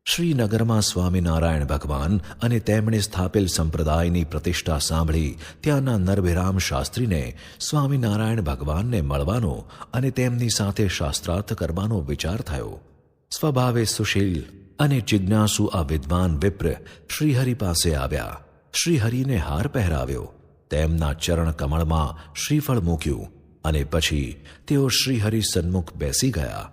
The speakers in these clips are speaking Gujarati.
શ્રીનગરમાં સ્વામિનારાયણ ભગવાન અને તેમણે સ્થાપેલ સંપ્રદાયની પ્રતિષ્ઠા સાંભળી ત્યાંના નરભિરામ શાસ્ત્રીને સ્વામિનારાયણ ભગવાનને મળવાનો અને તેમની સાથે શાસ્ત્રાર્થ કરવાનો વિચાર થયો. સ્વભાવે સુશીલ અને જિજ્ઞાસુ આ વિદ્વાન વિપ્ર શ્રીહરિ પાસે આવ્યા. શ્રીહરિને હાર પહેરાવ્યો, તેમના ચરણ કમળમાં શ્રીફળ મૂક્યું અને પછી તેઓ શ્રીહરિ સન્મુખ બેસી ગયા.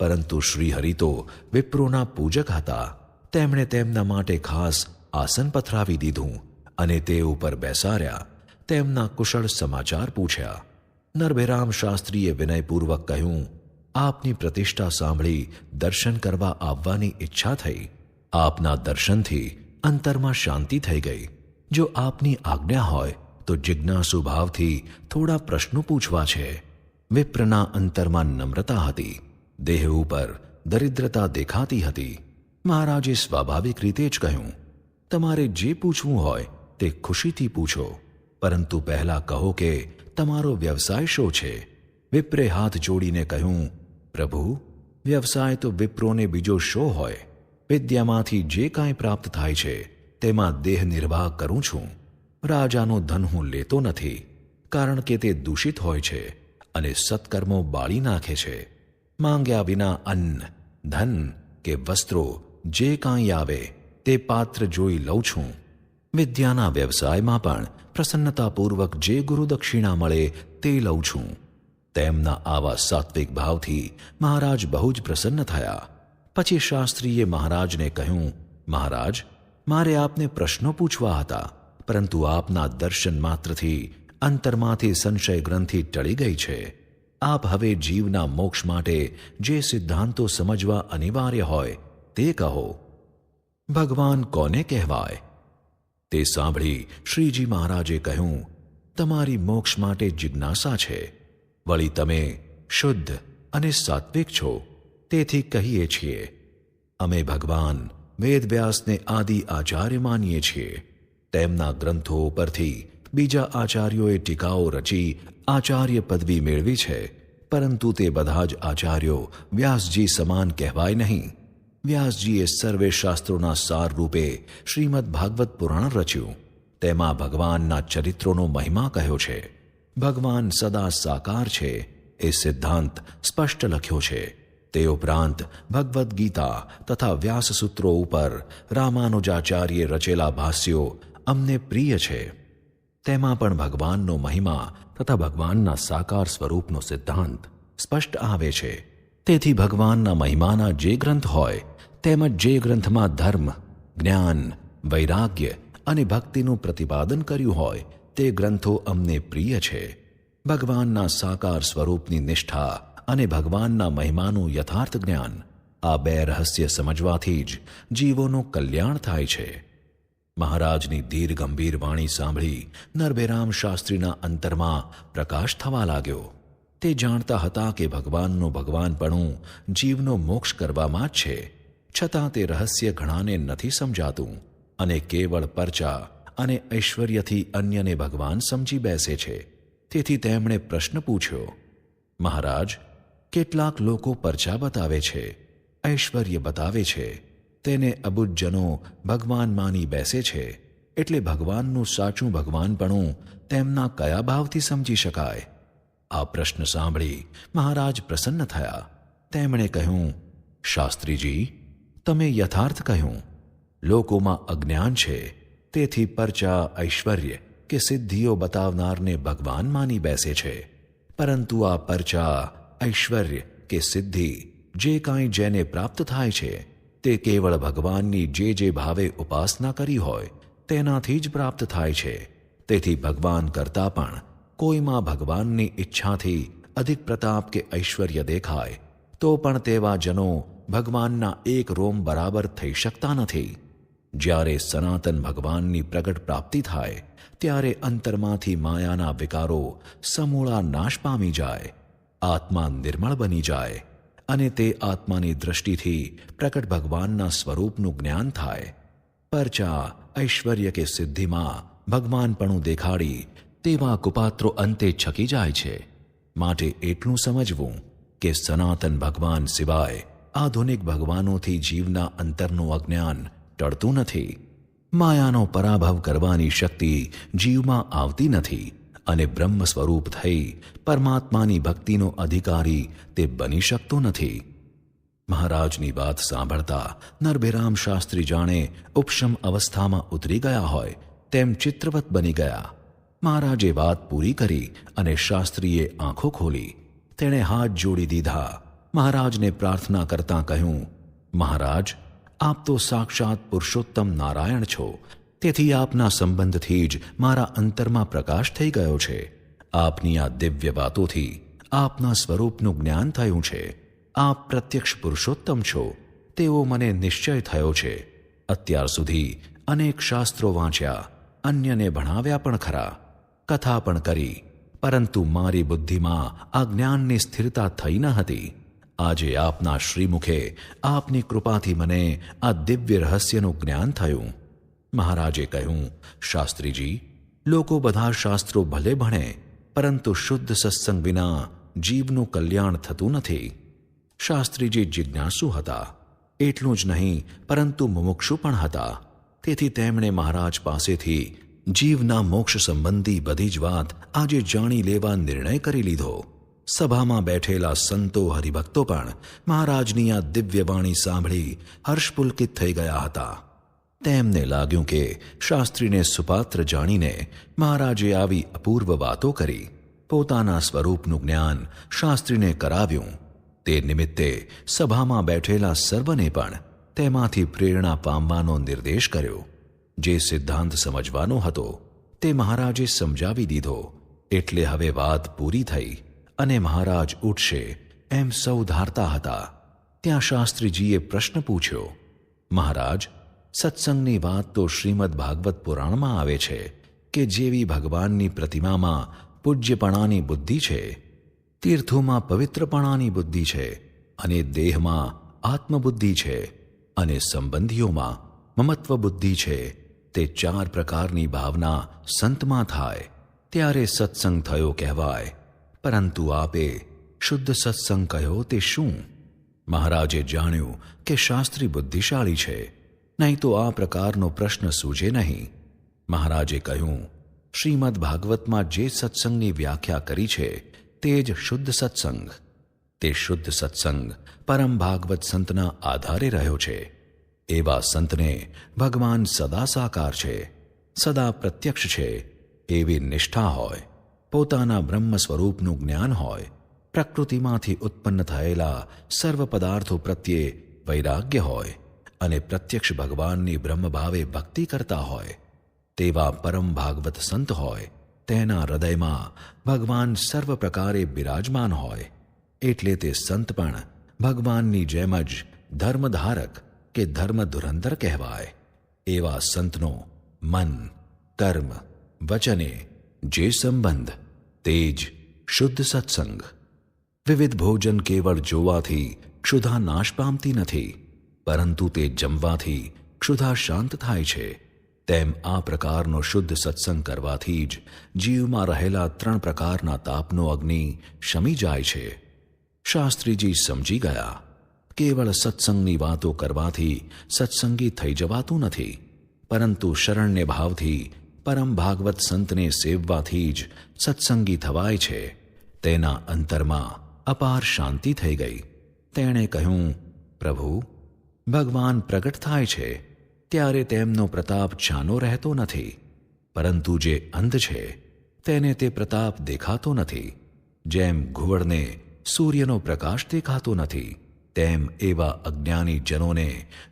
પરંતુ શ્રીહરિ તો વિપ્રોના પૂજક હતા. તેમણે તેમના માટે ખાસ આસન પથરાવી દીધું અને તે ઉપર બેસાડ્યા. તેમના કુશળ સમાચાર પૂછ્યા. નરભિરામ શાસ્ત્રીએ વિનયપૂર્વક કહ્યું, આપની પ્રતિષ્ઠા સાંભળી દર્શન કરવા આવવાની ઈચ્છા થઈ. આપના દર્શનથી અંતરમાં શાંતિ થઈ ગઈ. જો આપની આજ્ઞા હોય તો જિજ્ઞાસુ ભાવથી થોડા પ્રશ્નો પૂછવા છે. વિપ્રના અંતરમાં નમ્રતા હતી. દેહ ઉપર દરિદ્રતા દેખાતી હતી. મહારાજે સ્વાભાવિક રીતે જ કહ્યું, તમારે જે પૂછવું હોય તે ખુશીથી પૂછો, પરંતુ પહેલા કહો કે તમારો વ્યવસાય શો છે. વિપ્રે હાથ જોડીને કહ્યું, પ્રભુ, વ્યવસાય તો વિપ્રોને બીજો શો હોય? વિદ્યામાંથી જે કાંઈ પ્રાપ્ત થાય છે તેમાં દેહ નિર્વાહ કરું છું. રાજાનું ધન હું લેતો નથી, કારણ કે તે દૂષિત હોય છે અને સત્કર્મો બાળી નાખે છે. માંગ્યા વિના અન્ન, ધન કે વસ્ત્રો જે કાંઈ આવે તે પાત્ર જોઈ લઉં છું. વિદ્યાના વ્યવસાયમાં પણ પ્રસન્નતાપૂર્વક જે ગુરુદક્ષિણા મળે તે લઉં છું. તેમના આવા સાત્વિક ભાવથી મહારાજ બહુ જ પ્રસન્ન થયા. પછી શાસ્ત્રીએ મહારાજને કહ્યું, મહારાજ, મારે આપને પ્રશ્નો પૂછવા હતા, પરંતુ આપના દર્શન માત્રથી અંતરમાંથી સંશય ગ્રંથિ ટળી ગઈ છે. આપ હવે જીવના મોક્ષ માટે જે સિદ્ધાંતો સમજવા અનિવાર્ય હોય તે કહો. ભગવાન કોને કહેવાય? તે સાંભળી શ્રીજી મહારાજે કહ્યું, તમારી મોક્ષ માટે જિજ્ઞાસા છે. વળી તમે શુદ્ધ અને સાત્વિક છો, તેથી કહીએ છીએ. અમે ભગવાન વેદવ્યાસને આદિ આચાર્ય માનીએ છીએ. તેમના ગ્રંથો પરથી બીજા આચાર્યોએ ટીકાઓ રચી આચાર્ય પદવી મેળવી છે, પરંતુ તે બધા જ આચાર્યો વ્યાસજી સમાન કહેવાય નહીં. વ્યાસજીએ સર્વે શાસ્ત્રોના સાર રૂપે શ્રીમદ ભાગવત પુરાણ રચ્યું. તેમાં ભગવાનના ચરિત્રોનો મહિમા કહ્યો છે. ભગવાન સદા સાકાર છે એ સિદ્ધાંત સ્પષ્ટ લખ્યો છે. તે ઉપરાંત ભગવદ્ ગીતા તથા વ્યાસસૂત્રો ઉપર રામાનુજાચાર્યે રચેલા ભાષ્યો અમને પ્રિય છે. તેમાં પણ ભગવાનનો મહિમા તથા ભગવાનના સાકાર સ્વરૂપનો સિદ્ધાંત સ્પષ્ટ આવે છે. તેથી ભગવાનના મહિમાના જે ગ્રંથ હોય તેમજ જે ગ્રંથમાં ધર્મ, જ્ઞાન, વૈરાગ્ય અને ભક્તિનું પ્રતિપાદન કર્યું હોય તે ગ્રંથો અમને પ્રિય છે. ભગવાનના સાકાર સ્વરૂપની નિષ્ઠા અને ભગવાનના મહિમાનું યથાર્થ જ્ઞાન, આ બે રહસ્ય સમજવાથી જ જીવોનું કલ્યાણ થાય છે. મહારાજની ધીર ગંભીર વાણી સાંભળી નરભિરામ શાસ્ત્રીના અંતરમાં પ્રકાશ થવા લાગ્યો. તે જાણતા હતા કે ભગવાનનું ભગવાનપણું જીવનો મોક્ષ કરવામાં જ છે, છતાં તે રહસ્ય ઘણાને નથી સમજાતું અને કેવળ પરચા અને ઐશ્વર્યથી અન્યને ભગવાન સમજી બેસે છે. તેથી તેમણે પ્રશ્ન પૂછ્યો, મહારાજ, કેટલાક લોકો પરચા બતાવે છે, ઐશ્વર્ય બતાવે છે, તેને અબુજ્જનો ભગવાન માની બેસે છે, એટલે ભગવાનનું સાચું ભગવાનપણું તેમના કયા ભાવથી સમજી શકાય? આ પ્રશ્ન સાંભળી મહારાજ પ્રસન્ન થયા. તેમણે કહ્યું, શાસ્ત્રીજી, તમે યથાર્થ કહ્યું. લોકોમાં અજ્ઞાન છે, તેથી પરચા, ઐશ્વર્ય કે સિદ્ધિઓ બતાવનારને ભગવાન માની બેસે છે. પરંતુ આ પરચા, ઐશ્વર્ય કે સિદ્ધિ જે કાંઈ જેને પ્રાપ્ત થાય છે તે કેવળ ભગવાનની જે ભાવે ઉપાસના કરી હોય તેનાથી જ પ્રાપ્ત થાય છે. તેથી ભગવાન કરતાં પણ કોઈમાં ભગવાનની ઈચ્છાથી અધિક પ્રતાપ કે ઐશ્વર્ય દેખાય તો પણ તેવા જનો ભગવાનના એક રોમ બરાબર થઈ શકતા નથી. જ્યારે સનાતન ભગવાનની પ્રગટ પ્રાપ્તિ થાય ત્યારે અંતરમાંથી માયાના વિકારો સમૂળા નાશ પામી જાય, આત્મા નિર્મળ બની જાય અને તે આત્માની દૃષ્ટિથી પ્રકટ ભગવાનના સ્વરૂપનું જ્ઞાન થાય. પરચા, ઐશ્વર્ય કે સિદ્ધિમાં ભગવાનપણું દેખાડી તેવા કુપાત્રો અંતે છકી જાય છે. માટે એટલું સમજવું કે સનાતન ભગવાન સિવાય આધુનિક ભગવાનોથી જીવના અંતરનું અજ્ઞાન ટળતું નથી. માયાનો પરાભવ કરવાની શક્તિ જીવમાં આવતી નથી અને બ્રહ્મ સ્વરૂપ થઈ પરમાત્માની ભક્તિનો અધિકારી તે બની શકતો નથી. મહારાજની વાત સાંભળતા નરભીરામ શાસ્ત્રી જાણે ઉપશમ અવસ્થામાં ઉતરી ગયા હોય તેમ ચિત્રવત બની ગયા. મહારાજે વાત પૂરી કરી અને શાસ્ત્રીએ આંખો ખોલી. તેણે હાથ જોડી દીધા. મહારાજને પ્રાર્થના કરતાં કહ્યું, મહારાજ, આપ તો સાક્ષાત પુરુષોત્તમ નારાયણ છો, તેથી આપના સંબંધથી જ મારા અંતરમાં પ્રકાશ થઈ ગયો છે. આપની આ દિવ્ય વાતોથી આપના સ્વરૂપનું જ્ઞાન થયું છે. આપ પ્રત્યક્ષ પુરુષોત્તમ છો તેવો મને નિશ્ચય થયો છે. અત્યાર સુધી અનેક શાસ્ત્રો વાંચ્યા, અન્યને ભણાવ્યા પણ ખરા, કથા પણ કરી, પરંતુ મારી બુદ્ધિમાં આ જ્ઞાનની સ્થિરતા થઈ ન હતી. આજે આપના શ્રીમુખે આપની કૃપાથી મને આ દિવ્ય રહસ્યનું જ્ઞાન થયું. મહારાજે કહ્યું, શાસ્ત્રીજી, લોકો બધા શાસ્ત્રો ભલે ભણે, પરંતુ શુદ્ધ સત્સંગ વિના જીવનું કલ્યાણ થતું નથી. શાસ્ત્રીજી જિજ્ઞાસુ હતા. એટલું જ નહીં, પરંતુ મુમુક્ષુ પણ હતા. તેથી તેમણે મહારાજ પાસેથી જીવના મોક્ષ સંબંધી બધી જ વાત આજે જાણી લેવા નિર્ણય કરી લીધો. સભામાં બેઠેલા સંતો હરિભક્તો પણ મહારાજની આ દિવ્યવાણી સાંભળી હર્ષપુલકિત થઈ ગયા હતા. તેમને લાગ્યું કે શાસ્ત્રીને સુપાત્ર જાણીને મહારાજે આવી અપૂર્વ વાતો કરી. પોતાના સ્વરૂપનું જ્ઞાન શાસ્ત્રીને કરાવ્યું. તે નિમિત્તે સભામાં બેઠેલા સર્વને પણ તેમાંથી પ્રેરણા પામવાનો નિર્દેશ કર્યો. જે સિદ્ધાંત સમજવાનો હતો તે મહારાજે સમજાવી દીધો. એટલે હવે વાત પૂરી થઈ અને મહારાજ ઉઠશે એમ સૌ ધારતા હતા. ત્યાં શાસ્ત્રીજીએ પ્રશ્ન પૂછ્યો, મહારાજ, સત્સંગની વાત તો શ્રીમદ ભાગવત પુરાણમાં આવે છે કે જેવી ભગવાનની પ્રતિમામાં પૂજ્યપણાની બુદ્ધિ છે, તીર્થોમાં પવિત્રપણાની બુદ્ધિ છે, અને દેહમાં આત્મબુદ્ધિ છે, અને સંબંધીઓમાં મમત્વ બુદ્ધિ છે, તે 4 પ્રકારની ભાવના સંતમાં થાય ત્યારે સત્સંગ થયો કહેવાય. પરંતુ આપે શુદ્ધ સત્સંગ કહ્યો તે શું? મહારાજે જાણ્યું કે શાસ્ત્રી બુદ્ધિશાળી છે, નહીં તો આ પ્રકારનો પ્રશ્ન સૂજે નહીં. મહારાજે કહ્યું, શ્રીમદ ભાગવતમાં જે સત્સંગની વ્યાખ્યા કરી છે તે જ શુદ્ધ સત્સંગ. તે શુદ્ધ સત્સંગ પરમ ભાગવત સંતના આધારે રહ્યો છે. એવા સંતને ભગવાન સદા સાકાર છે, સદા પ્રત્યક્ષ છે એવી નિષ્ઠા હોય, પોતાના બ્રહ્મ સ્વરૂપનું જ્ઞાન હોય, પ્રકૃતિમાંથી ઉત્પન્ન થયેલા સર્વ પદાર્થો પ્રત્યે વૈરાગ્ય હોય અને પ્રત્યક્ષ ભગવાનની બ્રહ્મભાવે ભક્તિ કરતા હોય, તેવા પરમ ભાગવત સંત હોય. તેના હૃદયમાં ભગવાન સર્વ પ્રકારે બિરાજમાન હોય. એટલે તે સંત પણ ભગવાનની જેમ જ ધર્મધારક કે ધર્મ ધુરંધર કહેવાય. એવા સંતનો મન, કર્મ, વચને જે સંબંધ તે જ શુદ્ધ સત્સંગ. વિવિધ ભોજન કેવળ જોવાથી ક્ષુધા નાશ પામતી નથી, પરંતુ તે જમવાથી ક્ષુધા શાંત થાય છે. તેમ આ પ્રકારનો શુદ્ધ સત્સંગ કરવાથી જ જીવમાં રહેલા 3 પ્રકારના તાપનો અગ્નિ શમી જાય છે. શાસ્ત્રીજી સમજી ગયા. કેવળ સત્સંગની વાતો કરવાથી સત્સંગી થઈ જવાતું નથી, પરંતુ શરણ્ય ભાવથી પરમ ભાગવત સંતને સેવવાથી જ સત્સંગી થવાય છે. તેના અંતરમાં અપાર શાંતિ થઈ ગઈ. તેણે કહ્યું, પ્રભુ, ભગવાન પ્રગટ થાય છે ત્યારે તેમનો પ્રતાપ છાનો રહેતો નથી, પરંતુ જે અંધ છે તેને તે પ્રતાપ દેખાતો નથી. જેમ ઘુવડને સૂર્યનો પ્રકાશ દેખાતો નથી, તેમ એવા અજ્ઞાની જનોને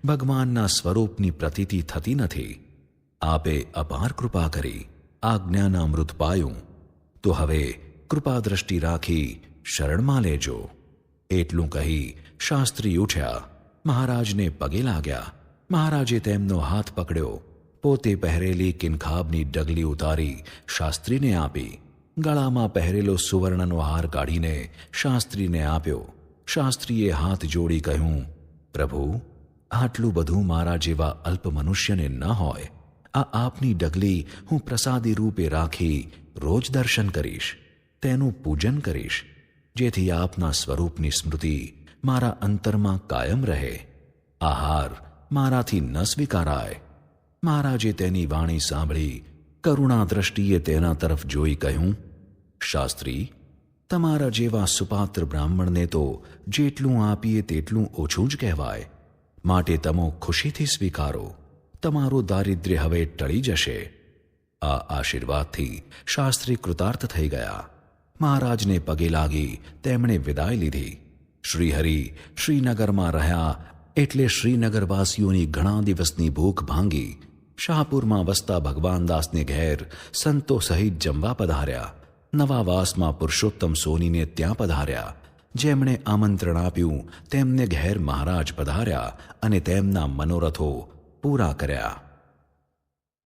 ભગવાનના સ્વરૂપની પ્રતીતિ થતી નથી. આપે અપાર કૃપા કરી આ જ્ઞાનામૃત પાયું, તો હવે કૃપા દ્રષ્ટિ રાખી શરણમાં લેજો. એટલું કહી શાસ્ત્રી ઉઠ્યા, મહારાજને પગે લાગ્યા. મહારાજે તેમનો હાથ પકડ્યો. પોતે પહેરેલી કિનખાબની ડગલી ઉતારી શાસ્ત્રીને આપી. ગળામાં પહેરેલો સુવર્ણનો હાર કાઢીને શાસ્ત્રીને આપ્યો. શાસ્ત્રીએ હાથ જોડી કહ્યું, પ્રભુ, આટલું બધું મારા જેવા અલ્પ મનુષ્યને ન હોય. આ આપની ડગલી હું પ્રસાદી રૂપે રાખી રોજ દર્શન કરીશ, તેનું પૂજન કરીશ, જેથી આપના સ્વરૂપની સ્મૃતિ મારા અંતરમાં કાયમ રહે. આહાર મારાથી ન સ્વીકારાય. મહારાજે તેની વાણી સાંભળી કરુણા દ્રષ્ટિએ તેના તરફ જોઈ કહ્યું, શાસ્ત્રી, તમારા જેવા સુપાત્ર બ્રાહ્મણને તો જેટલું આપીએ તેટલું ઓછું જ કહેવાય. માટે તમો ખુશીથી સ્વીકારો. તમારું દારિદ્ર્ય હવે ટળી જશે. આ આશીર્વાદથી શાસ્ત્રી કૃતાર્થ થઈ ગયા. મહારાજને પગે લાગી તેમણે વિદાય લીધી. શ્રીહરિ શ્રીનગરમાં રહ્યા એટલે શ્રીનગરવાસીઓની ઘણા દિવસની ભૂખ ભાંગી. શાહપુરમાં વસતા ભગવાનદાસને ઘેર સંતો સહિત જમવા પધાર્યા. નવા વાસમાં પુરુષોત્તમ સોનીને ત્યાં પધાર્યા. જેમણે આમંત્રણ આપ્યું તેમને ઘેર મહારાજ પધાર્યા અને તેમના મનોરથો પૂરા કર્યા.